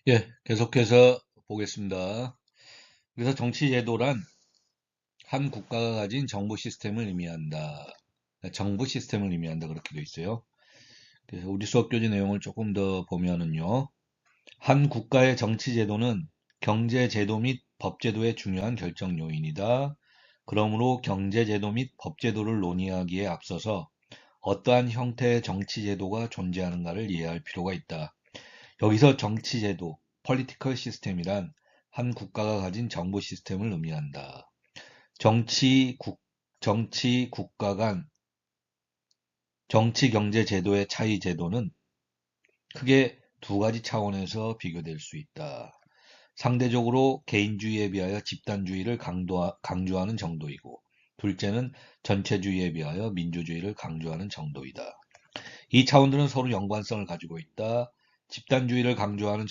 예, 계속해서 보겠습니다. 그래서 정치제도란 한 국가가 가진 정부 시스템을 의미한다. 정부 시스템을 의미한다. 그렇게 돼 있어요. 그래서 우리 수업 교재 내용을 조금 더 보면은요. 한 국가의 정치제도는 경제제도 및 법제도의 중요한 결정 요인이다. 그러므로 경제제도 및 법제도를 논의하기에 앞서서 어떠한 형태의 정치제도가 존재하는가를 이해할 필요가 있다. 여기서 정치제도, political system이란 한 국가가 가진 정부 시스템을 의미한다. 정치, 국, 정치, 국가 간 정치, 경제 제도의 차이 제도는 크게 두 가지 차원에서 비교될 수 있다. 상대적으로 개인주의에 비하여 집단주의를 강조하는 정도이고, 둘째는 전체주의에 비하여 민주주의를 강조하는 정도이다. 이 차원들은 서로 연관성을 가지고 있다. 집단주의를 강조하는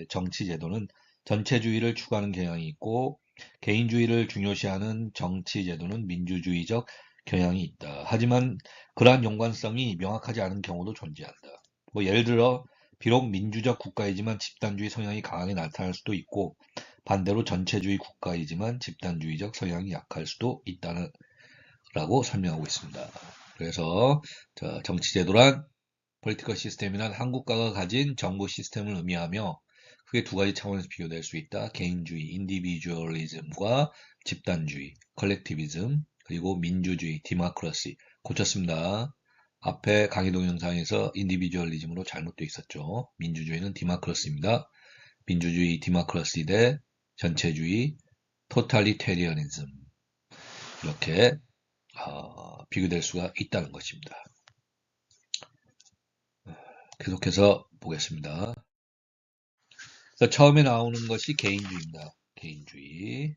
정치제도는 전체주의를 추구하는 경향이 있고, 개인주의를 중요시하는 정치제도는 민주주의적 경향이 있다. 하지만 그러한 연관성이 명확하지 않은 경우도 존재한다. 예를 들어, 비록 민주적 국가이지만 집단주의 성향이 강하게 나타날 수도 있고, 반대로 전체주의 국가이지만 집단주의적 성향이 약할 수도 있다는 라고 설명하고 있습니다. 그래서 정치제도란 political 시스템이란 한 국가가 가진 정부 시스템을 의미하며 크게 두 가지 차원에서 비교될 수 있다. 개인주의, 인디비주얼리즘과 집단주의, 컬렉티비즘, 그리고 민주주의, 디모크라시. 고쳤습니다. 앞에 강의 동영상에서 인디비주얼리즘으로 잘못되어 있었죠. 민주주의는 디모크라시입니다. 민주주의, 디모크라시 대 전체주의, 토탈리테리아니즘. 이렇게 비교될 수가 있다는 것입니다. 계속해서 보겠습니다. 처음에 나오는 것이 개인주의입니다. 개인주의.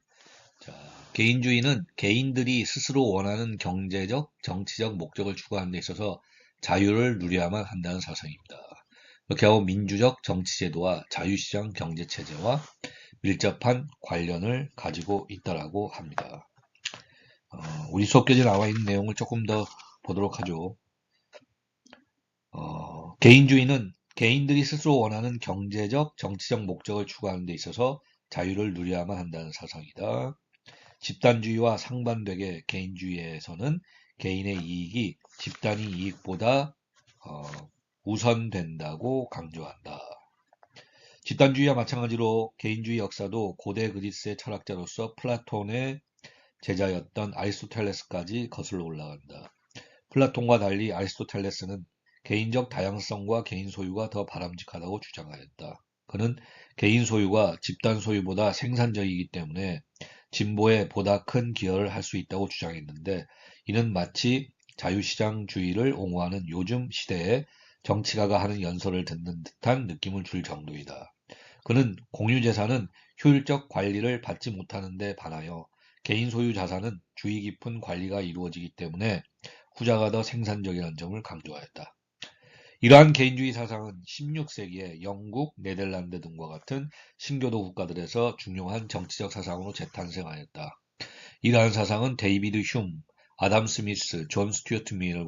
자, 개인주의는 개인들이 스스로 원하는 경제적, 정치적 목적을 추구하는 데 있어서 자유를 누려야만 한다는 사상입니다. 이렇게 하고 민주적 정치제도와 자유시장 경제체제와 밀접한 관련을 가지고 있다라고 합니다. 우리 수업교재에 나와 있는 내용을 조금 더 보도록 하죠. 개인주의는 개인들이 스스로 원하는 경제적, 정치적 목적을 추구하는 데 있어서 자유를 누려야만 한다는 사상이다. 집단주의와 상반되게 개인주의에서는 개인의 이익이 집단의 이익보다 어, 우선된다고 강조한다. 집단주의와 마찬가지로 개인주의 역사도 고대 그리스의 철학자로서 플라톤의 제자였던 아리스토텔레스까지 거슬러 올라간다. 플라톤과 달리 아리스토텔레스는 개인적 다양성과 개인 소유가 더 바람직하다고 주장하였다. 그는 개인 소유가 집단 소유보다 생산적이기 때문에 진보에 보다 큰 기여를 할 수 있다고 주장했는데, 이는 마치 자유시장주의를 옹호하는 요즘 시대에 정치가가 하는 연설을 듣는 듯한 느낌을 줄 정도이다. 그는 공유재산은 효율적 관리를 받지 못하는 데 반하여 개인 소유 자산은 주의 깊은 관리가 이루어지기 때문에 후자가 더 생산적이라는 점을 강조하였다. 이러한 개인주의 사상은 16세기에 영국, 네덜란드 등과 같은 신교도 국가들에서 중요한 정치적 사상으로 재탄생하였다. 이러한 사상은 데이비드 흉, 아담 스미스, 존 스튜어트 밀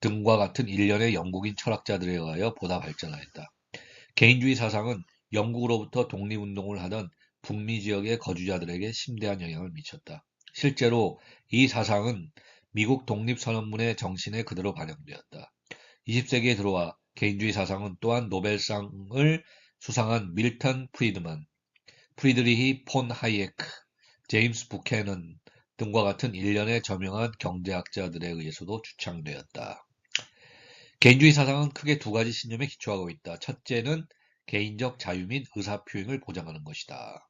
등과 같은 일련의 영국인 철학자들에 의하여 보다 발전하였다. 개인주의 사상은 영국으로부터 독립운동을 하던 북미 지역의 거주자들에게 심대한 영향을 미쳤다. 실제로 이 사상은 미국 독립선언문의 정신에 그대로 반영되었다. 20세기에 들어와 개인주의 사상은 또한 노벨상을 수상한 밀턴 프리드만, 프리드리히 폰 하이에크, 제임스 부캐넌 등과 같은 일련의 저명한 경제학자들에 의해서도 주창되었다. 개인주의 사상은 크게 두 가지 신념에 기초하고 있다. 첫째는 개인적 자유 및 의사표현을 보장하는 것이다.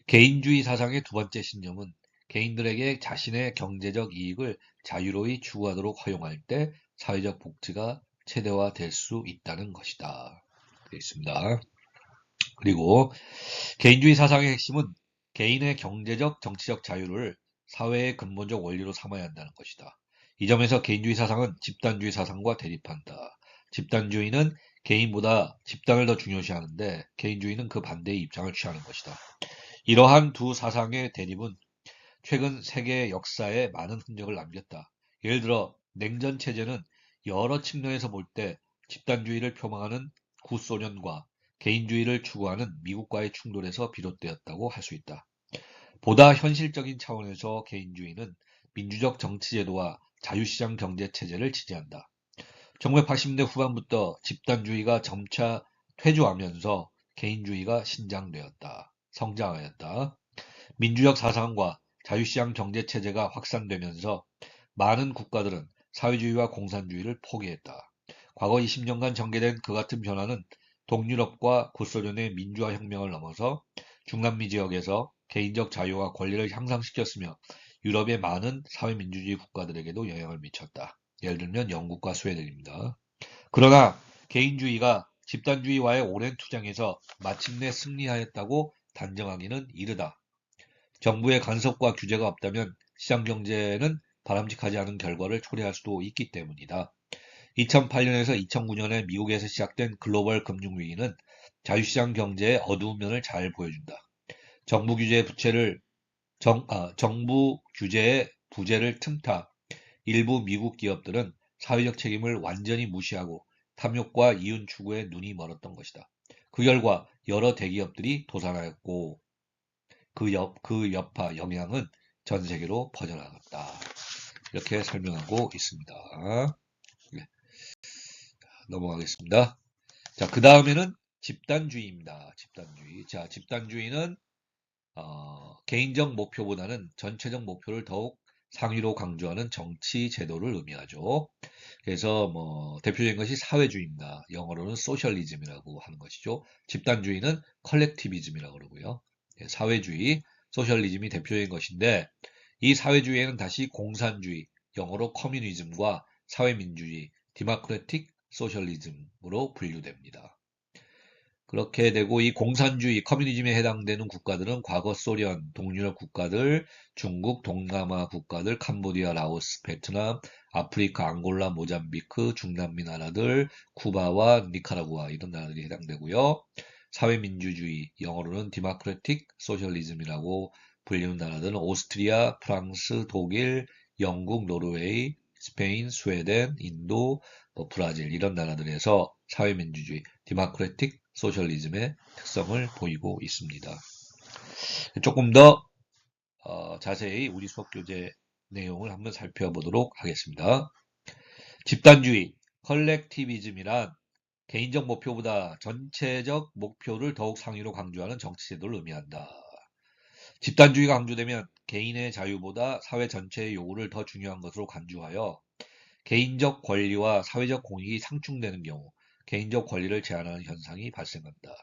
개인주의 사상의 두 번째 신념은 개인들에게 자신의 경제적 이익을 자유로이 추구하도록 허용할 때 사회적 복지가 최대화될 수 있다는 것이다. 되어 있습니다. 그리고 개인주의 사상의 핵심은 개인의 경제적, 정치적 자유를 사회의 근본적 원리로 삼아야 한다는 것이다. 이 점에서 개인주의 사상은 집단주의 사상과 대립한다. 집단주의는 개인보다 집단을 더 중요시하는데 개인주의는 그 반대의 입장을 취하는 것이다. 이러한 두 사상의 대립은 최근 세계 역사에 많은 흔적을 남겼다. 예를 들어 냉전 체제는 여러 측면에서 볼 때 집단주의를 표방하는 구소련과 개인주의를 추구하는 미국과의 충돌에서 비롯되었다고 할 수 있다. 보다 현실적인 차원에서 개인주의는 민주적 정치제도와 자유시장 경제체제를 지지한다. 1980년대 후반부터 집단주의가 점차 퇴조하면서 개인주의가 성장하였다. 민주적 사상과 자유시장 경제체제가 확산되면서 많은 국가들은 사회주의와 공산주의를 포기했다. 과거 20년간 전개된 그 같은 변화는 동유럽과 구소련의 민주화혁명을 넘어서 중남미 지역에서 개인적 자유와 권리를 향상시켰으며 유럽의 많은 사회민주주의 국가들에게도 영향을 미쳤다. 예를 들면 영국과 스웨덴입니다. 그러나 개인주의가 집단주의와의 오랜 투쟁에서 마침내 승리하였다고 단정하기는 이르다. 정부의 간섭과 규제가 없다면 시장경제는 바람직하지 않은 결과를 초래할 수도 있기 때문이다. 2008년에서 2009년에 미국에서 시작된 글로벌 금융위기는 자유시장 경제의 어두운 면을 잘 보여준다. 정부 규제의 부재를 틈타 일부 미국 기업들은 사회적 책임을 완전히 무시하고 탐욕과 이윤 추구에 눈이 멀었던 것이다. 그 결과 여러 대기업들이 도산하였고 그 여파 영향은 전 세계로 퍼져나갔다. 이렇게 설명하고 있습니다. 네, 넘어가겠습니다. 자, 그 다음에는 집단주의입니다. 집단주의. 자, 집단주의는 개인적 목표보다는 전체적 목표를 더욱 상위로 강조하는 정치 제도를 의미하죠. 그래서 대표적인 것이 사회주의입니다. 영어로는 소셜리즘이라고 하는 것이죠. 집단주의는 컬렉티비즘이라고 그러고요. 사회주의, 소셜리즘이 대표적인 것인데 이 사회주의에는 다시 공산주의, 영어로 커뮤니즘과 사회민주주의, 디모크래틱 소셜리즘으로 분류됩니다. 그렇게 되고 이 공산주의 커뮤니즘에 해당되는 국가들은 과거 소련, 동유럽 국가들, 중국, 동남아 국가들, 캄보디아, 라오스, 베트남, 아프리카, 앙골라, 모잠비크, 중남미 나라들, 쿠바와 니카라구아 이런 나라들이 해당되고요. 사회민주주의, 영어로는 디모크래틱 소셜리즘이라고 불리는 나라들은 오스트리아, 프랑스, 독일, 영국, 노르웨이, 스페인, 스웨덴, 인도, 브라질 이런 나라들에서 사회민주주의, 디모크래틱 소셜리즘의 특성을 보이고 있습니다. 조금 더 자세히 우리 수업 교재 내용을 한번 살펴보도록 하겠습니다. 집단주의, 컬렉티비즘이란 개인적 목표보다 전체적 목표를 더욱 상위로 강조하는 정치제도를 의미한다. 집단주의가 강조되면 개인의 자유보다 사회 전체의 요구를 더 중요한 것으로 간주하여 개인적 권리와 사회적 공익이 상충되는 경우 개인적 권리를 제한하는 현상이 발생한다.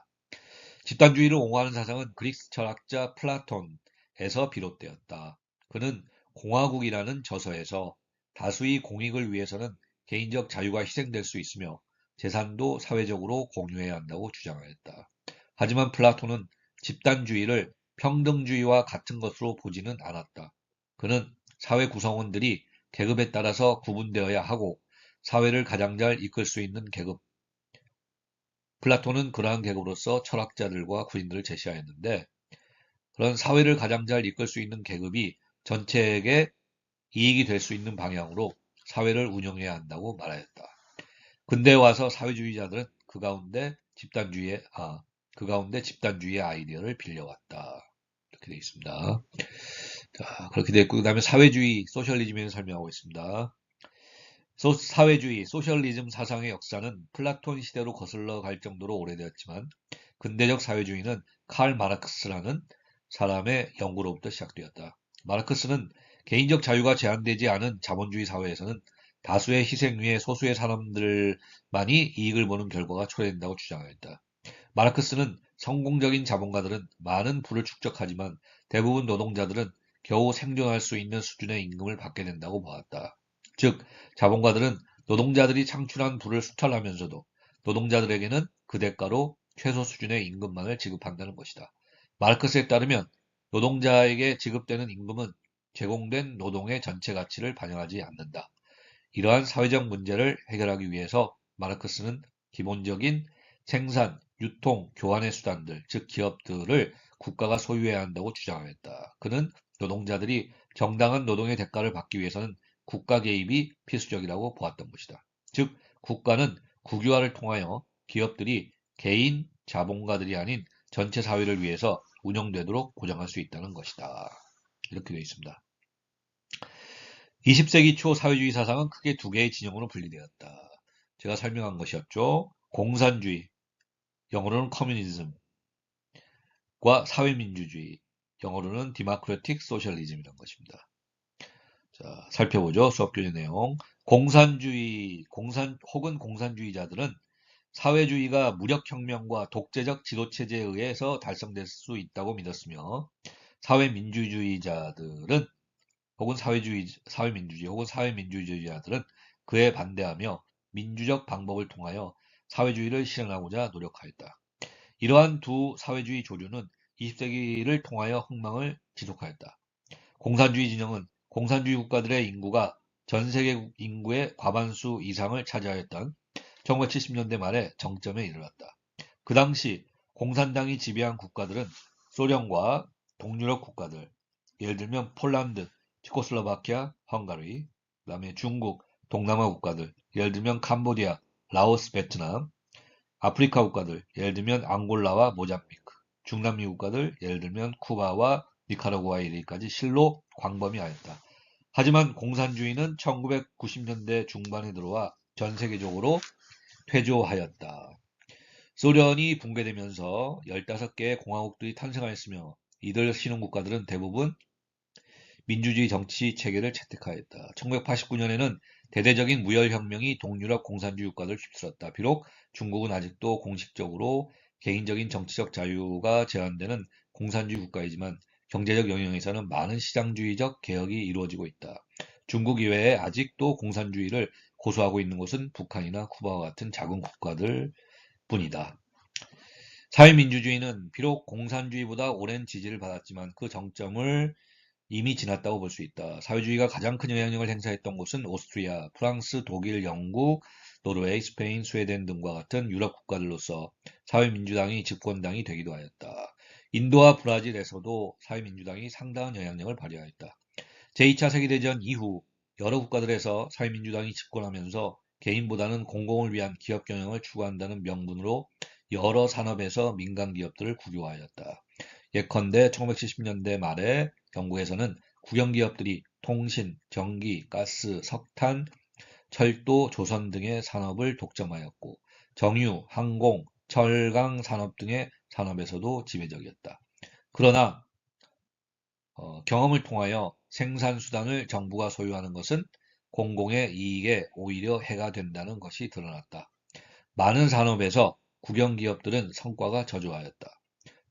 집단주의를 옹호하는 사상은 그리스 철학자 플라톤에서 비롯되었다. 그는 공화국이라는 저서에서 다수의 공익을 위해서는 개인적 자유가 희생될 수 있으며 재산도 사회적으로 공유해야 한다고 주장하였다. 하지만 플라톤은 집단주의를 평등주의와 같은 것으로 보지는 않았다. 그는 사회 구성원들이 계급에 따라서 구분되어야 하고 사회를 가장 잘 이끌 수 있는 계급, 플라톤은 그러한 계급으로서 철학자들과 군인들을 제시하였는데 그런 사회를 가장 잘 이끌 수 있는 계급이 전체에게 이익이 될 수 있는 방향으로 사회를 운영해야 한다고 말하였다. 근대에 와서 사회주의자들은 그 가운데 집단주의의 아이디어를 빌려왔다. 이렇게 되어 있습니다. 자, 그렇게 되었고 그 다음에 사회주의, 소셜리즘에 설명하고 있습니다. 사회주의, 소셜리즘 사상의 역사는 플라톤 시대로 거슬러 갈 정도로 오래되었지만 근대적 사회주의는 칼 마르크스라는 사람의 연구로부터 시작되었다. 마르크스는 개인적 자유가 제한되지 않은 자본주의 사회에서는 다수의 희생 위에 소수의 사람들만이 이익을 보는 결과가 초래된다고 주장하였다. 마르크스는 성공적인 자본가들은 많은 부를 축적하지만 대부분 노동자들은 겨우 생존할 수 있는 수준의 임금을 받게 된다고 보았다. 즉, 자본가들은 노동자들이 창출한 부를 수탈하면서도 노동자들에게는 그 대가로 최소 수준의 임금만을 지급한다는 것이다. 마르크스에 따르면 노동자에게 지급되는 임금은 제공된 노동의 전체 가치를 반영하지 않는다. 이러한 사회적 문제를 해결하기 위해서 마르크스는 기본적인 생산, 유통, 교환의 수단들, 즉 기업들을 국가가 소유해야 한다고 주장하였다. 그는 노동자들이 정당한 노동의 대가를 받기 위해서는 국가 개입이 필수적이라고 보았던 것이다. 즉, 국가는 국유화를 통하여 기업들이 개인 자본가들이 아닌 전체 사회를 위해서 운영되도록 보장할 수 있다는 것이다. 이렇게 되어 있습니다. 20세기 초 사회주의 사상은 크게 두 개의 진영으로 분리되었다. 제가 설명한 것이었죠. 공산주의, 영어로는 커뮤니즘과 사회민주주의, 영어로는 디모크래틱 소셜리즘이라는 것입니다. 자, 살펴보죠. 수업 교재 내용. 공산주의, 혹은 공산주의자들은 사회주의가 무력혁명과 독재적 지도체제에 의해서 달성될 수 있다고 믿었으며, 사회민주주의자들은 사회민주주의자들은 그에 반대하며 민주적 방법을 통하여 사회주의를 실현하고자 노력하였다. 이러한 두 사회주의 조류는 20세기를 통하여 흥망을 지속하였다. 공산주의 진영은 공산주의 국가들의 인구가 전 세계 인구의 과반수 이상을 차지하였던 1970년대 말에 정점에 이르렀다. 그 당시 공산당이 지배한 국가들은 소련과 동유럽 국가들, 예를 들면 폴란드, 체코슬로바키아, 헝가리, 그 다음에 중국, 동남아 국가들, 예를 들면 캄보디아, 라오스, 베트남, 아프리카 국가들, 예를 들면 앙골라와 모잠비크, 중남미 국가들, 예를 들면 쿠바와 니카라구아에 이르기까지 실로 광범위하였다. 하지만 공산주의는 1990년대 중반에 들어와 전 세계적으로 퇴조하였다. 소련이 붕괴되면서 15개의 공화국들이 탄생하였으며 이들 신흥국가들은 대부분 민주주의 정치 체계를 채택하였다. 1989년에는 대대적인 무혈혁명이 동유럽 공산주의 국가를 휩쓸었다. 비록 중국은 아직도 공식적으로 개인적인 정치적 자유가 제한되는 공산주의 국가이지만 경제적 영역에서는 많은 시장주의적 개혁이 이루어지고 있다. 중국 이외에 아직도 공산주의를 고수하고 있는 곳은 북한이나 쿠바와 같은 작은 국가들 뿐이다. 사회민주주의는 비록 공산주의보다 오랜 지지를 받았지만 그 정점을 이미 지났다고 볼 수 있다. 사회주의가 가장 큰 영향력을 행사했던 곳은 오스트리아, 프랑스, 독일, 영국, 노르웨이, 스페인, 스웨덴 등과 같은 유럽 국가들로서 사회민주당이 집권당이 되기도 하였다. 인도와 브라질에서도 사회민주당이 상당한 영향력을 발휘하였다. 제2차 세계대전 이후 여러 국가들에서 사회민주당이 집권하면서 개인보다는 공공을 위한 기업 경영을 추구한다는 명분으로 여러 산업에서 민간 기업들을 국유화하였다. 예컨대 1970년대 말에 영국에서는 국영기업들이 통신, 전기, 가스, 석탄, 철도, 조선 등의 산업을 독점하였고 정유, 항공, 철강 산업 등의 산업에서도 지배적이었다. 그러나 경험을 통하여 생산수단을 정부가 소유하는 것은 공공의 이익에 오히려 해가 된다는 것이 드러났다. 많은 산업에서 국영기업들은 성과가 저조하였다.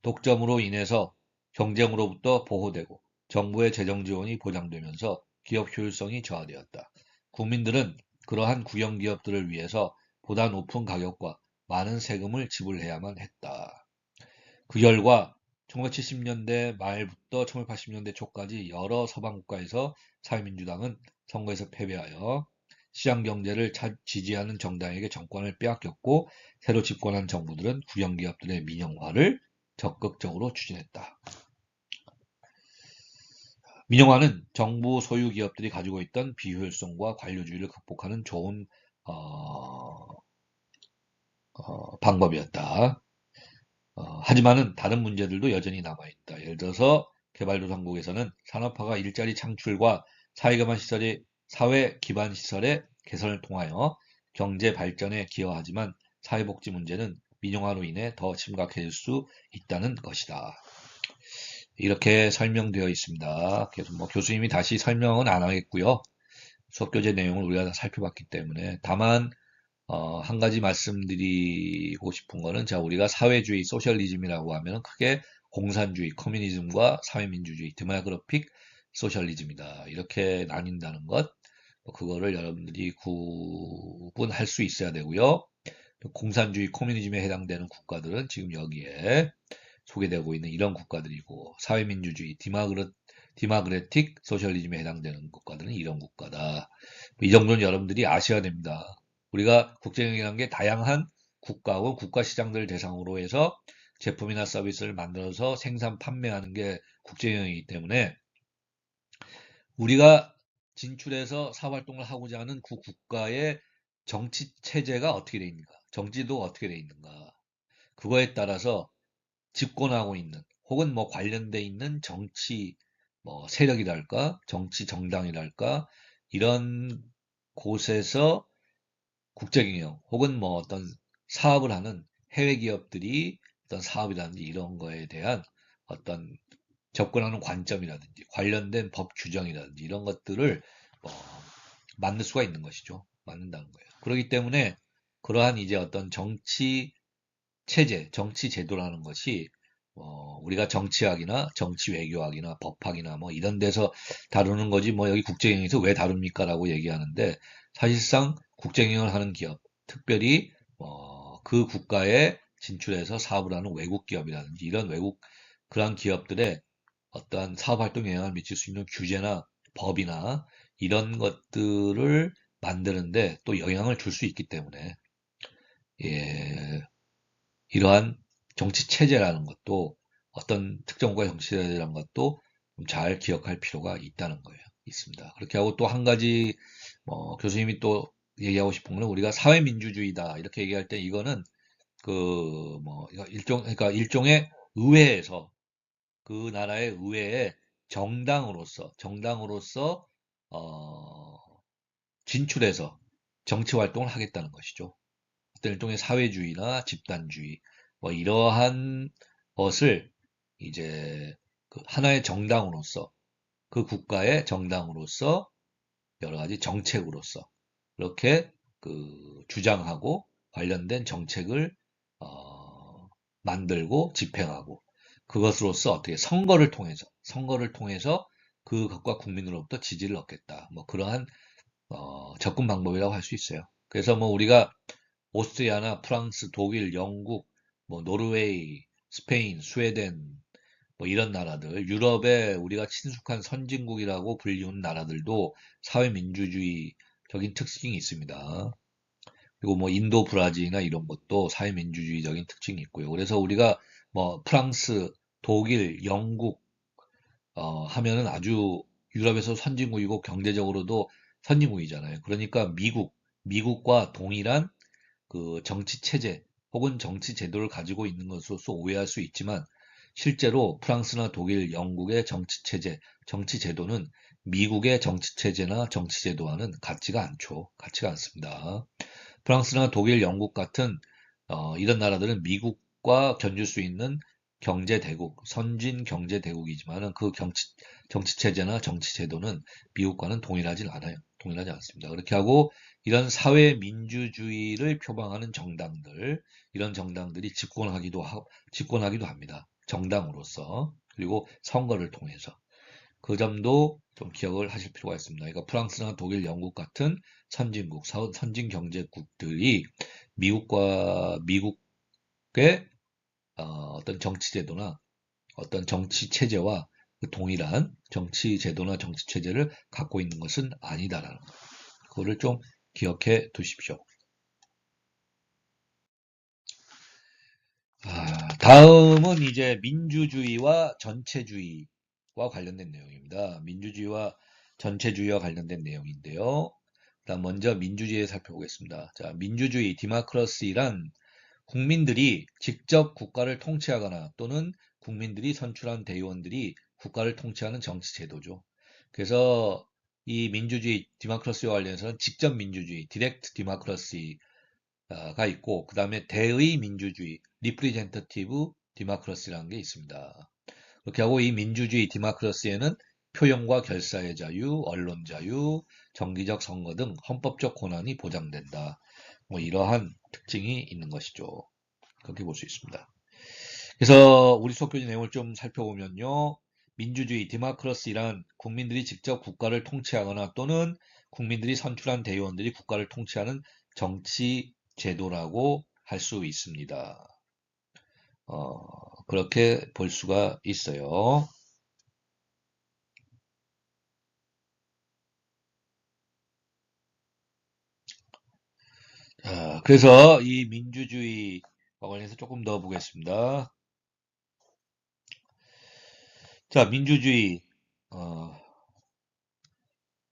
독점으로 인해서 경쟁으로부터 보호되고 정부의 재정 지원이 보장되면서 기업 효율성이 저하되었다. 국민들은 그러한 국영기업들을 위해서 보다 높은 가격과 많은 세금을 지불해야만 했다. 그 결과 1970년대 말부터 1980년대 초까지 여러 서방 국가에서 사회민주당은 선거에서 패배하여 시장경제를 지지하는 정당에게 정권을 빼앗겼고 새로 집권한 정부들은 국영기업들의 민영화를 적극적으로 추진했다. 민영화는 정부 소유 기업들이 가지고 있던 비효율성과 관료주의를 극복하는 좋은 방법이었다. 하지만은 다른 문제들도 여전히 남아있다. 예를 들어서 개발도상국에서는 산업화가 일자리 창출과 사회 기반 시설의 개선을 통하여 경제 발전에 기여하지만 사회복지 문제는 민영화로 인해 더 심각해질 수 있다는 것이다. 이렇게 설명되어 있습니다. 그래서 교수님이 다시 설명은 안 하겠고요. 수업교재 내용을 우리가 다 살펴봤기 때문에 다만 한 가지 말씀드리고 싶은 거는 우리가 사회주의, 소셜리즘이라고 하면 크게 공산주의, 커뮤니즘과 사회민주주의, 데모크래틱 소셜리즘이다. 이렇게 나뉜다는 것. 그거를 여러분들이 구분할 수 있어야 되고요. 공산주의, 커뮤니즘에 해당되는 국가들은 지금 여기에 소개되고 있는 이런 국가들이고 사회민주주의, 디모크래틱 소셜리즘에 해당되는 국가들은 이런 국가다. 이 정도는 여러분들이 아셔야 됩니다. 우리가 국제경영이라는 게 다양한 국가하고 국가시장들을 대상으로 해서 제품이나 서비스를 만들어서 생산, 판매하는 게 국제경영이기 때문에 우리가 진출해서 사활동을 하고자 하는 그 국가의 정치 체제가 어떻게 되어 있는가, 정치도 어떻게 되어 있는가, 그거에 따라서 집권하고 있는 혹은 뭐 관련돼 있는 정치 뭐 세력이랄까, 정치 정당이랄까 이런 곳에서 국제경영 혹은 뭐 어떤 사업을 하는 해외 기업들이 어떤 사업이라든지 이런 거에 대한 어떤 접근하는 관점이라든지 관련된 법 규정이라든지 이런 것들을 뭐 만들 수가 있는 것이죠. 만든다는 거예요. 그렇기 때문에 그러한 이제 어떤 정치 체제, 정치 제도라는 것이 우리가 정치학이나 정치 외교학이나 법학이나 뭐 이런 데서 다루는 거지 뭐 여기 국제경영에서 왜 다룹니까라고 얘기하는데 사실상 국제경영을 하는 기업, 특별히 그 국가에 진출해서 사업을 하는 외국 기업이라든지 이런 외국 그러한 기업들의 어떠한 사업 활동에 영향을 미칠 수 있는 규제나 법이나 이런 것들을 만드는데 또 영향을 줄 수 있기 때문에 예, 이러한 정치 체제라는 것도 어떤 특정 국가의 정치 체제라는 것도 좀 잘 기억할 필요가 있다는 거예요. 있습니다. 그렇게 하고 또 한 가지 교수님이 또 얘기하고 싶은 거는 우리가 사회민주주의다 이렇게 얘기할 때 이거는 그 뭐 그러니까 일종의 의회에서 그 나라의 의회에 정당으로서 어, 진출해서 정치 활동을 하겠다는 것이죠. 어떤 일종의 사회주의나 집단주의 뭐 이러한 것을 이제 그 하나의 정당으로서 그 국가의 정당으로서 여러 가지 정책으로서 이렇게 그 주장하고 관련된 정책을 만들고 집행하고 그것으로서 어떻게 선거를 통해서 그것과 국민으로부터 지지를 얻겠다. 뭐 그러한 접근 방법이라고 할 수 있어요. 그래서 뭐 우리가 오스트리아나 프랑스, 독일, 영국, 뭐 노르웨이, 스페인, 스웨덴 뭐 이런 나라들, 유럽에 우리가 친숙한 선진국이라고 불리는 나라들도 사회민주주의적인 특징이 있습니다. 그리고 뭐 인도, 브라질이나 이런 것도 사회민주주의적인 특징이 있고요. 그래서 우리가 뭐 프랑스, 독일, 영국 하면은 아주 유럽에서 선진국이고 경제적으로도 선진국이잖아요. 그러니까 미국과 동일한 그 정치 체제 혹은 정치 제도를 가지고 있는 것으로서 오해할 수 있지만 실제로 프랑스나 독일, 영국의 정치 체제, 정치 제도는 미국의 정치 체제나 정치 제도와는 같지가 않죠. 같지가 않습니다. 프랑스나 독일, 영국 같은 이런 나라들은 미국과 견줄 수 있는 경제 대국, 선진 경제 대국이지만은 그 정치 체제나 정치 제도는 미국과는 동일하지 않아요. 동일하지 않습니다. 그렇게 하고 이런 사회 민주주의를 표방하는 정당들, 이런 정당들이 집권하기도 합니다. 정당으로서. 그리고 선거를 통해서. 그 점도 좀 기억을 하실 필요가 있습니다. 그러니까 프랑스나 독일, 영국 같은 선진국, 선진 경제국들이 미국의 어떤 정치 제도나 어떤 정치 체제와 그 동일한 정치 제도나 정치 체제를 갖고 있는 것은 아니다라는 거. 그거를 좀 기억해 두십시오. 다음은 이제 민주주의와 전체주의와 관련된 내용입니다. 민주주의와 전체주의와 관련된 내용인데요. 일단 먼저 민주주의 살펴보겠습니다. 자, 민주주의, 디마크러시란 국민들이 직접 국가를 통치하거나 또는 국민들이 선출한 대의원들이 국가를 통치하는 정치 제도죠. 그래서 이 민주주의, 디마크러시와 관련해서는 직접 민주주의, 디렉트 디마크러시 가 있고 그 다음에 대의 민주주의 리프리젠터티브 디마크러시라는 게 있습니다. 그렇게 하고 이 민주주의 디마크러시에는 표현과 결사의 자유, 언론 자유, 정기적 선거 등 헌법적 권한이 보장된다. 뭐 이러한 특징이 있는 것이죠. 그렇게 볼 수 있습니다. 그래서 우리 수업 교재 내용을 좀 살펴보면요. 민주주의 디마크러시란 국민들이 직접 국가를 통치하거나 또는 국민들이 선출한 대의원들이 국가를 통치하는 정치 제도라고 할 수 있습니다. 그렇게 볼 수가 있어요. 자, 그래서 이 민주주의와 관련해서 조금 더 보겠습니다. 자, 민주주의. 어,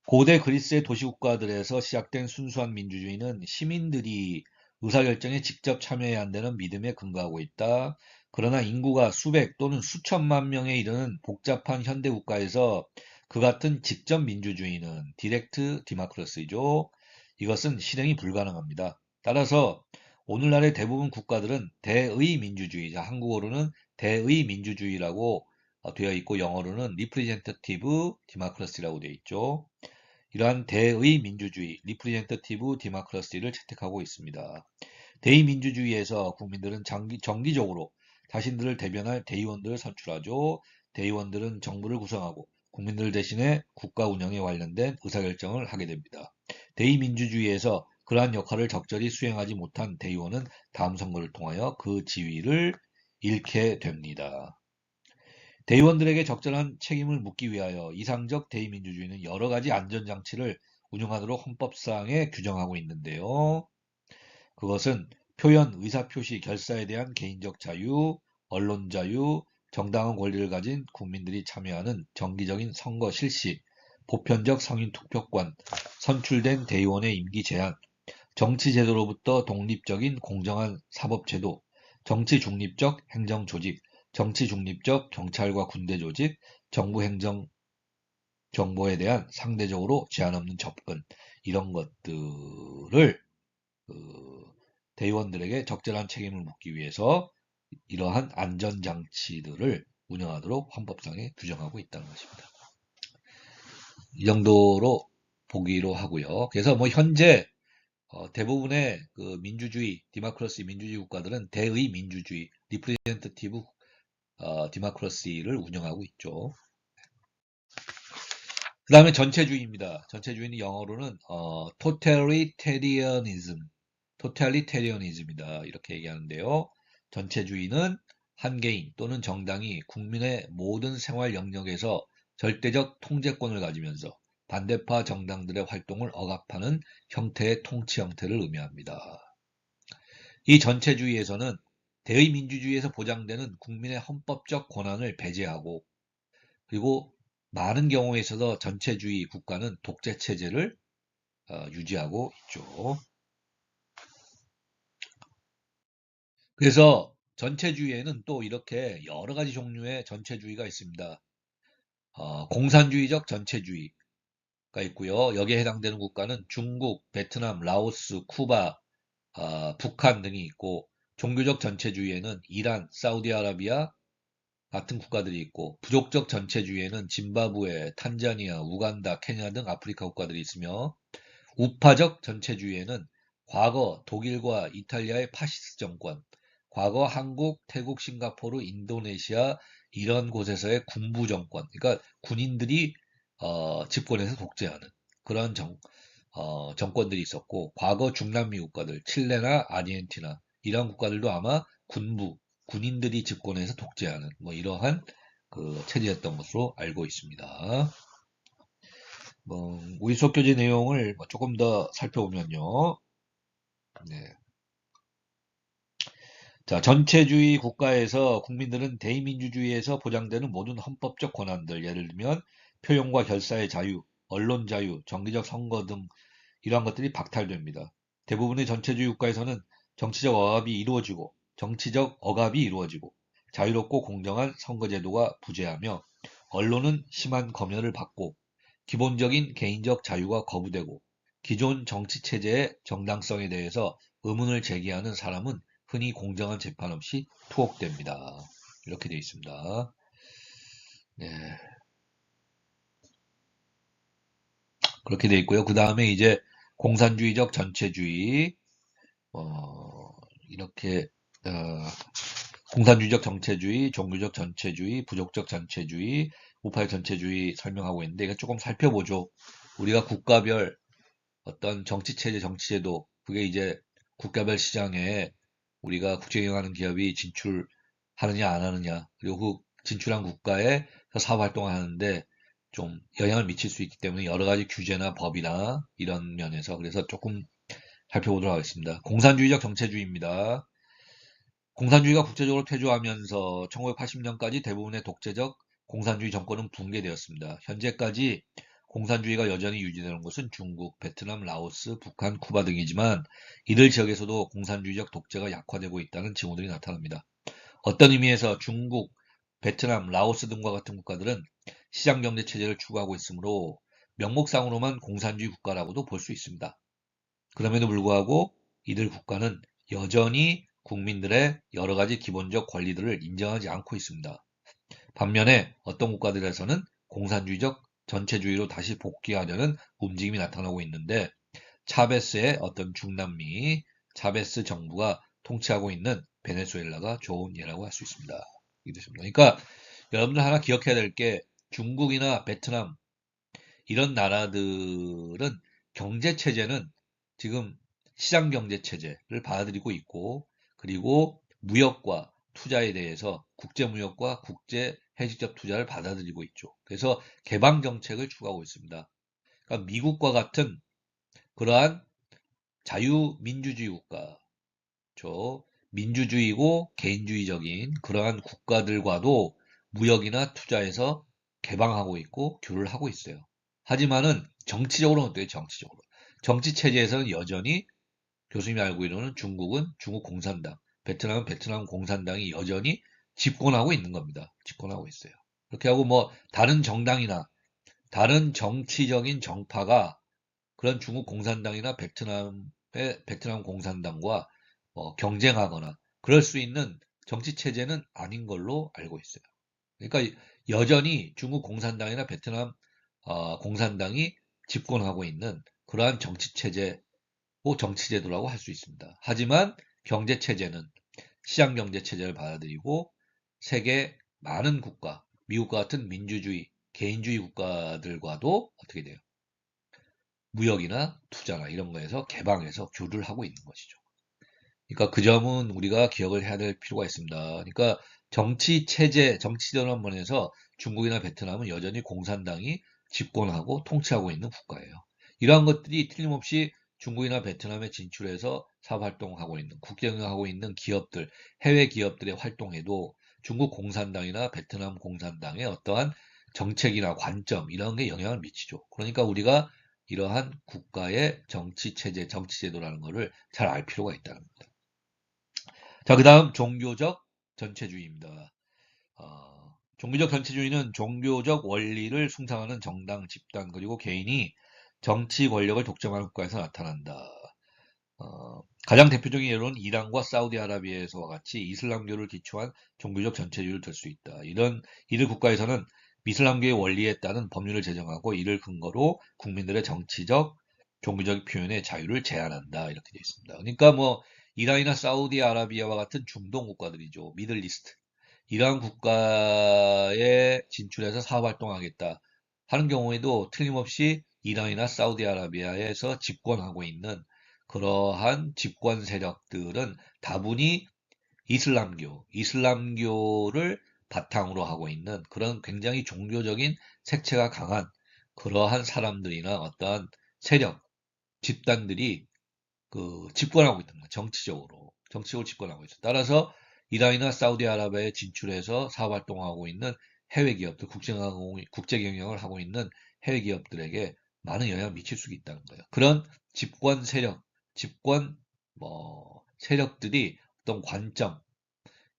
고대 그리스의 도시국가들에서 시작된 순수한 민주주의는 시민들이 의사결정에 직접 참여해야 한다는 믿음에 근거하고 있다. 그러나 인구가 수백 또는 수천만 명에 이르는 복잡한 현대 국가에서 그 같은 직접 민주주의는 디렉트 디마크러시죠. 이것은 실행이 불가능합니다. 따라서 오늘날의 대부분 국가들은 대의 민주주의, 한국어로는 대의 민주주의라고 되어 있고 영어로는 리프레젠터티브 디마크러시라고 되어 있죠. 이러한 대의 민주주의, 리프레젠터티브 디마크러시를 채택하고 있습니다. 대의민주주의에서 국민들은 정기적으로 자신들을 대변할 대의원들을 선출하죠. 대의원들은 정부를 구성하고 국민들 대신에 국가 운영에 관련된 의사결정을 하게 됩니다. 대의민주주의에서 그러한 역할을 적절히 수행하지 못한 대의원은 다음 선거를 통하여 그 지위를 잃게 됩니다. 대의원들에게 적절한 책임을 묻기 위하여 이상적 대의민주주의는 여러 가지 안전장치를 운영하도록 헌법상에 규정하고 있는데요. 그것은 표현, 의사표시, 결사에 대한 개인적 자유, 언론 자유, 정당한 권리를 가진 국민들이 참여하는 정기적인 선거 실시, 보편적 성인 투표권, 선출된 대의원의 임기 제한, 정치 제도로부터 독립적인 공정한 사법제도, 정치 중립적 행정 조직, 정치 중립적 경찰과 군대 조직, 정부 행정 정보에 대한 상대적으로 제한 없는 접근, 이런 것들을 대의원들에게 적절한 책임을 묻기 위해서 이러한 안전장치들을 운영하도록 헌법상에 규정하고 있다는 것입니다. 이 정도로 보기로 하고요. 그래서 뭐 현재 대부분의 그 민주주의, 디마크러시 민주주의 국가들은 대의 민주주의, 리프레젠터티브 디마크러시를 운영하고 있죠. 그 다음에 전체주의입니다. 전체주의는 영어로는 totalitarianism이다. 이렇게 얘기하는데요. 전체주의는 한 개인 또는 정당이 국민의 모든 생활 영역에서 절대적 통제권을 가지면서 반대파 정당들의 활동을 억압하는 형태의 통치 형태를 의미합니다. 이 전체주의에서는 대의민주주의에서 보장되는 국민의 헌법적 권한을 배제하고 그리고 많은 경우에 있어서 전체주의 국가는 독재 체제를 유지하고 있죠. 그래서 전체주의에는 또 이렇게 여러 가지 종류의 전체주의가 있습니다. 공산주의적 전체주의가 있고요. 여기에 해당되는 국가는 중국, 베트남, 라오스, 쿠바, 북한 등이 있고 종교적 전체주의에는 이란, 사우디아라비아 같은 국가들이 있고 부족적 전체주의에는 짐바브웨, 탄자니아, 우간다, 케냐 등 아프리카 국가들이 있으며 우파적 전체주의에는 과거 독일과 이탈리아의 파시스트 정권, 과거 한국, 태국, 싱가포르, 인도네시아 이런 곳에서의 군부 정권, 그러니까 군인들이 집권해서 독재하는 그런 정권들이 있었고, 과거 중남미 국가들, 칠레나 아르헨티나 이런 국가들도 아마 군인들이 집권해서 독재하는 뭐 이러한 그 체제였던 것으로 알고 있습니다. 우리 수업 교재 내용을 조금 더 살펴보면요. 네. 자, 전체주의 국가에서 국민들은 대의민주주의에서 보장되는 모든 헌법적 권한들, 예를 들면 표현과 결사의 자유, 언론 자유, 정기적 선거 등 이러한 것들이 박탈됩니다. 대부분의 전체주의 국가에서는 정치적 억압이 이루어지고 자유롭고 공정한 선거제도가 부재하며 언론은 심한 검열을 받고 기본적인 개인적 자유가 거부되고 기존 정치체제의 정당성에 대해서 의문을 제기하는 사람은 흔히 공정한 재판 없이 투옥됩니다. 이렇게 되어 있습니다. 네. 그렇게 되어 있고요. 그 다음에 이제 공산주의적 전체주의, 이렇게, 공산주의적 전체주의, 종교적 전체주의, 부족적 전체주의, 우파의 전체주의 설명하고 있는데, 이거 조금 살펴보죠. 우리가 국가별 어떤 정치체제, 정치제도, 그게 이제 국가별 시장에 우리가 국제경영하는 기업이 진출하느냐, 안 하느냐, 그리고 그 진출한 국가에 사업활동을 하는데 좀 영향을 미칠 수 있기 때문에 여러 가지 규제나 법이나 이런 면에서 그래서 조금 살펴보도록 하겠습니다. 공산주의적 정체주의입니다. 공산주의가 국제적으로 퇴조하면서 1980년까지 대부분의 독재적 공산주의 정권은 붕괴되었습니다. 현재까지 공산주의가 여전히 유지되는 곳은 중국, 베트남, 라오스, 북한, 쿠바 등이지만 이들 지역에서도 공산주의적 독재가 약화되고 있다는 징후들이 나타납니다. 어떤 의미에서 중국, 베트남, 라오스 등과 같은 국가들은 시장경제 체제를 추구하고 있으므로 명목상으로만 공산주의 국가라고도 볼 수 있습니다. 그럼에도 불구하고 이들 국가는 여전히 국민들의 여러 가지 기본적 권리들을 인정하지 않고 있습니다. 반면에 어떤 국가들에서는 공산주의적 전체주의로 다시 복귀하려는 움직임이 나타나고 있는데 차베스의 어떤 중남미 차베스 정부가 통치하고 있는 베네수엘라가 좋은 예라고 할 수 있습니다. 그러니까 여러분들 하나 기억해야 될 게 중국이나 베트남 이런 나라들은 경제 체제는 지금 시장 경제 체제를 받아들이고 있고 그리고 무역과 투자에 대해서 국제 무역과 국제 해직적 투자를 받아들이고 있죠. 그래서 개방 정책을 추구하고 있습니다. 그러니까 미국과 같은 그러한 자유민주주의 국가, 민주주의고 개인주의적인 그러한 국가들과도 무역이나 투자에서 개방하고 있고 교류를 하고 있어요. 하지만은 정치적으로는 어때요? 정치적으로. 정치 체제에서는 여전히 교수님이 알고 있는 중국은 중국 공산당, 베트남은 베트남 공산당이 여전히 집권하고 있는 겁니다. 집권하고 있어요. 그렇게 하고 뭐 다른 정당이나 다른 정치적인 정파가 그런 중국 공산당이나 베트남 공산당과 경쟁하거나 그럴 수 있는 정치 체제는 아닌 걸로 알고 있어요. 그러니까 여전히 중국 공산당이나 베트남 공산당이 집권하고 있는 그러한 정치 체제, 정치 제도라고 할 수 있습니다. 하지만 경제 체제는 시장 경제 체제를 받아들이고 세계 많은 국가, 미국과 같은 민주주의, 개인주의 국가들과도 어떻게 돼요? 무역이나 투자나 이런 거에서 개방해서 교류를 하고 있는 것이죠. 그러니까 그 점은 우리가 기억을 해야 될 필요가 있습니다. 그러니까 정치 체제, 정치 전환면에서 중국이나 베트남은 여전히 공산당이 집권하고 통치하고 있는 국가예요. 이러한 것들이 틀림없이 중국이나 베트남에 진출해서 사업 활동하고 있는, 국경하고 있는 기업들, 해외 기업들의 활동에도 중국 공산당이나 베트남 공산당의 어떠한 정책이나 관점, 이런 게 영향을 미치죠. 그러니까 우리가 이러한 국가의 정치 체제, 정치 제도라는 것을 잘 알 필요가 있다는 겁니다. 자, 그 다음 종교적 전체주의입니다. 종교적 전체주의는 종교적 원리를 숭상하는 정당, 집단, 그리고 개인이 정치 권력을 독점하는 국가에서 나타난다. 가장 대표적인 예로는 이란과 사우디아라비아에서와 같이 이슬람교를 기초한 종교적 전체주의를 들 수 있다. 이들 국가에서는 이슬람교의 원리에 따른 법률을 제정하고 이를 근거로 국민들의 정치적, 종교적 표현의 자유를 제한한다. 이렇게 되어 있습니다. 그러니까 뭐 이란이나 사우디아라비아와 같은 중동 국가들이죠. 미들리스트. 이러한 국가에 진출해서 사업 활동하겠다 하는 경우에도 틀림없이 이란이나 사우디아라비아에서 집권하고 있는 그러한 집권 세력들은 다분히 이슬람교를 바탕으로 하고 있는 그런 굉장히 종교적인 색채가 강한 그러한 사람들이나 어떠한 세력, 집단들이 집권하고 있는 거예요. 정치적으로 집권하고 있어요. 따라서 이란이나 사우디아라비아에 진출해서 사업 활동하고 있는 해외 기업들, 국제 경영을 하고 있는 해외 기업들에게 많은 영향을 미칠 수 있다는 거예요. 그런 집권 세력, 집권 세력들이 어떤 관점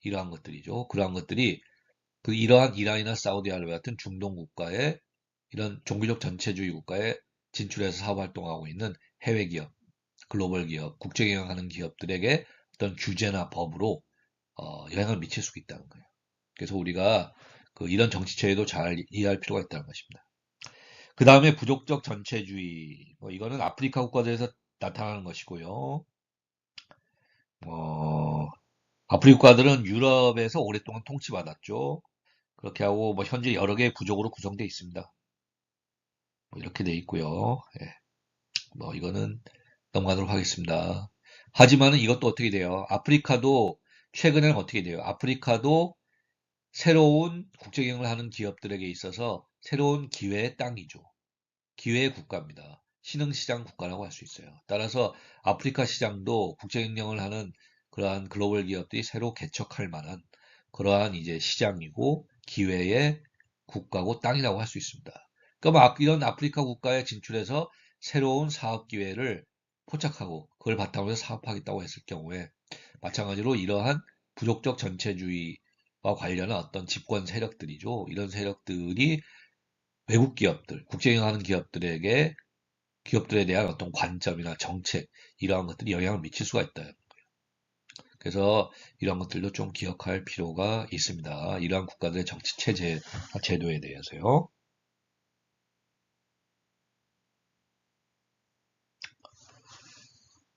이러한 것들이죠. 그러한 것들이 이러한 이란이나 사우디아라비아 같은 중동 국가의 이런 종교적 전체주의 국가에 진출해서 사업 활동하고 있는 해외 기업, 글로벌 기업, 국제 경영하는 기업들에게 어떤 규제나 법으로 영향을 미칠 수 있다는 거예요. 그래서 우리가 이런 정치체에도 잘 이해할 필요가 있다는 것입니다. 그 다음에 부족적 전체주의, 이거는 아프리카 국가들에서 나타나는 것이고요. 아프리카 국가들은 유럽에서 오랫동안 통치받았죠. 그렇게 하고 현재 여러 개의 부족으로 구성되어 있습니다. 이렇게 돼 있고요. 예. 이거는 넘어가도록 하겠습니다. 하지만은 이것도 어떻게 돼요? 아프리카도 최근에는 어떻게 돼요? 아프리카도 새로운 국제경영을 하는 기업들에게 있어서 새로운 기회의 땅이죠. 기회의 국가입니다. 신흥시장 국가라고 할 수 있어요. 따라서 아프리카 시장도 국제경영을 하는 그러한 글로벌 기업들이 새로 개척할 만한 그러한 이제 시장이고 기회의 국가고 땅이라고 할 수 있습니다. 그러니까 이런 아프리카 국가에 진출해서 새로운 사업 기회를 포착하고 그걸 바탕으로 해서 사업하겠다고 했을 경우에 마찬가지로 이러한 부족적 전체주의와 관련한 어떤 집권 세력들이죠. 이런 세력들이 외국 기업들, 국제경영하는 기업들에 대한 어떤 관점이나 정책 이러한 것들이 영향을 미칠 수가 있다. 그래서 이런 것들도 좀 기억할 필요가 있습니다. 이러한 국가들의 정치 체제, 제도에 대해서요.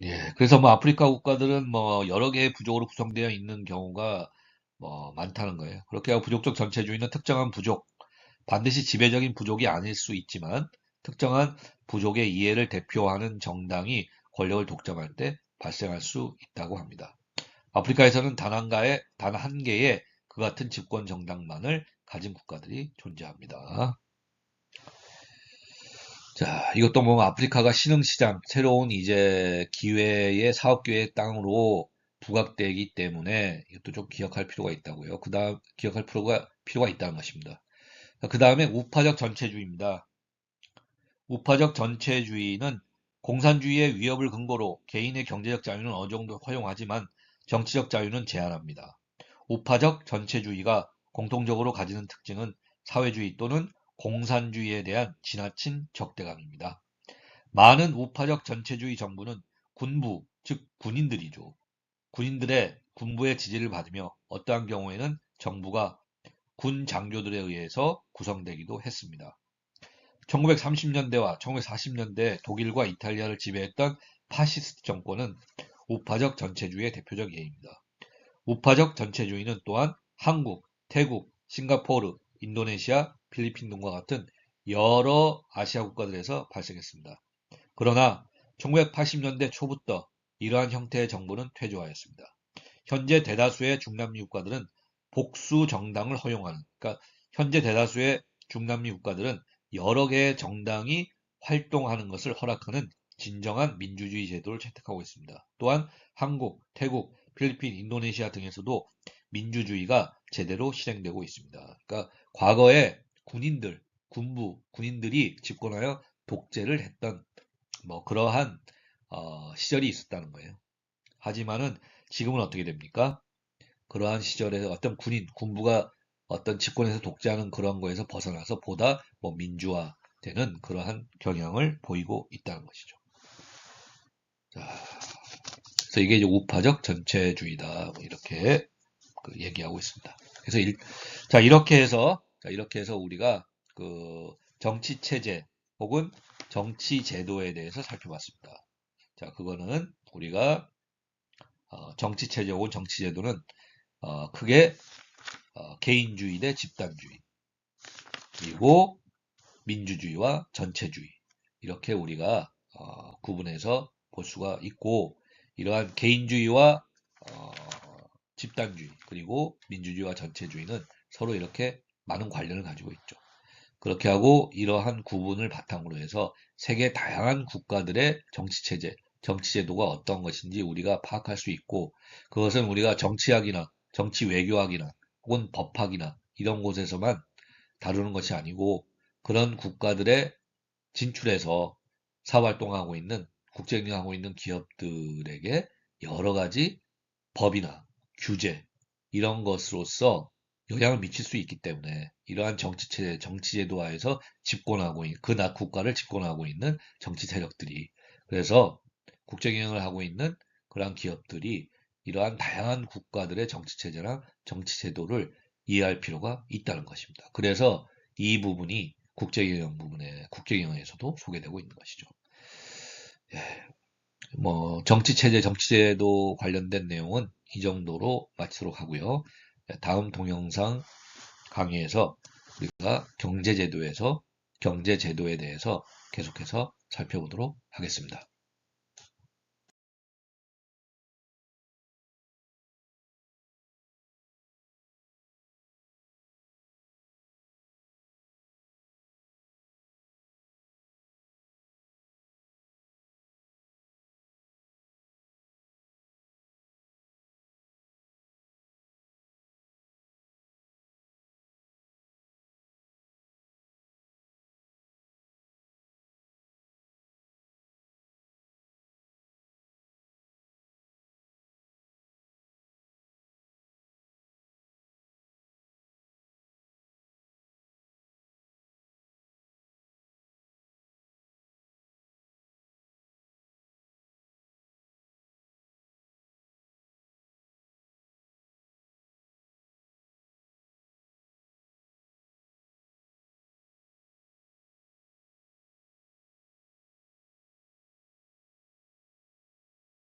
예, 그래서 뭐 아프리카 국가들은 뭐 여러 개의 부족으로 구성되어 있는 경우가 뭐 많다는 거예요. 그렇게 하고 부족적 전체주의는 특정한 부족, 반드시 지배적인 부족이 아닐 수 있지만 특정한 부족의 이해를 대표하는 정당이 권력을 독점할 때 발생할 수 있다고 합니다. 아프리카에서는 단 한 개의 그 같은 집권 정당만을 가진 국가들이 존재합니다. 자, 이것도 뭐 아프리카가 신흥시장, 새로운 이제 기회의 사업 기회의 땅으로 부각되기 때문에 이것도 좀 기억할 필요가 있다고요. 그다음 기억할 필요가 있다는 것입니다. 그 다음에 우파적 전체주의입니다. 우파적 전체주의는 공산주의의 위협을 근거로 개인의 경제적 자유는 어느 정도 허용하지만 정치적 자유는 제한합니다. 우파적 전체주의가 공통적으로 가지는 특징은 사회주의 또는 공산주의에 대한 지나친 적대감입니다. 많은 우파적 전체주의 정부는 군부, 즉 군인들이죠. 군부의 지지를 받으며 어떠한 경우에는 정부가 군 장교들에 의해서 구성되기도 했습니다. 1930년대와 1940년대 독일과 이탈리아를 지배했던 파시스트 정권은 우파적 전체주의의 대표적 예입니다. 우파적 전체주의는 또한 한국, 태국, 싱가포르, 인도네시아, 필리핀 등과 같은 여러 아시아 국가들에서 발생했습니다. 그러나 1980년대 초부터 이러한 형태의 정부는 퇴조하였습니다. 현재 대다수의 중남미 국가들은 복수 정당을 허용하는, 그러니까 현재 대다수의 중남미 국가들은 여러 개의 정당이 활동하는 것을 허락하는 진정한 민주주의 제도를 채택하고 있습니다. 또한 한국, 태국, 필리핀, 인도네시아 등에서도 민주주의가 제대로 실행되고 있습니다. 그러니까 과거에 군인들이 집권하여 독재를 했던 뭐 그러한 시절이 있었다는 거예요. 하지만은 지금은 어떻게 됩니까? 그러한 시절에 어떤 군부가 어떤 집권에서 독재하는 그런 거에서 벗어나서 보다 뭐 민주화되는 그러한 경향을 보이고 있다는 것이죠. 자, 그래서 이게 이제 우파적 전체주의다. 뭐 이렇게 얘기하고 있습니다. 그래서 이렇게 해서 우리가 그 정치 체제 혹은 정치 제도에 대해서 살펴봤습니다. 자, 그거는 우리가 정치 체제 혹은 정치 제도는 크게 개인주의 대 집단주의, 그리고 민주주의와 전체주의, 이렇게 우리가 구분해서 볼 수가 있고, 이러한 개인주의와 어, 집단주의, 그리고 민주주의와 전체주의는 서로 이렇게 많은 관련을 가지고 있죠. 그렇게 하고 이러한 구분을 바탕으로 해서 세계 다양한 국가들의 정치체제, 정치제도가 어떤 것인지 우리가 파악할 수 있고, 그것은 우리가 정치학이나 정치 외교학이나 혹은 법학이나 이런 곳에서만 다루는 것이 아니고, 그런 국가들의 진출해서 사활동하고 있는, 국제경영하고 있는 기업들에게 여러 가지 법이나 규제, 이런 것으로서 영향을 미칠 수 있기 때문에 이러한 정치체제, 정치제도화에서 국가를 집권하고 있는 정치 세력들이, 그래서 국제경영을 하고 있는 그러한 기업들이 이러한 다양한 국가들의 정치체제나 정치제도를 이해할 필요가 있다는 것입니다. 그래서 이 부분이 국제경영에서도 소개되고 있는 것이죠. 예, 뭐 정치체제, 정치제도 관련된 내용은 이 정도로 마치도록 하고요. 다음 동영상 강의에서 우리가 경제제도에 대해서 계속해서 살펴보도록 하겠습니다.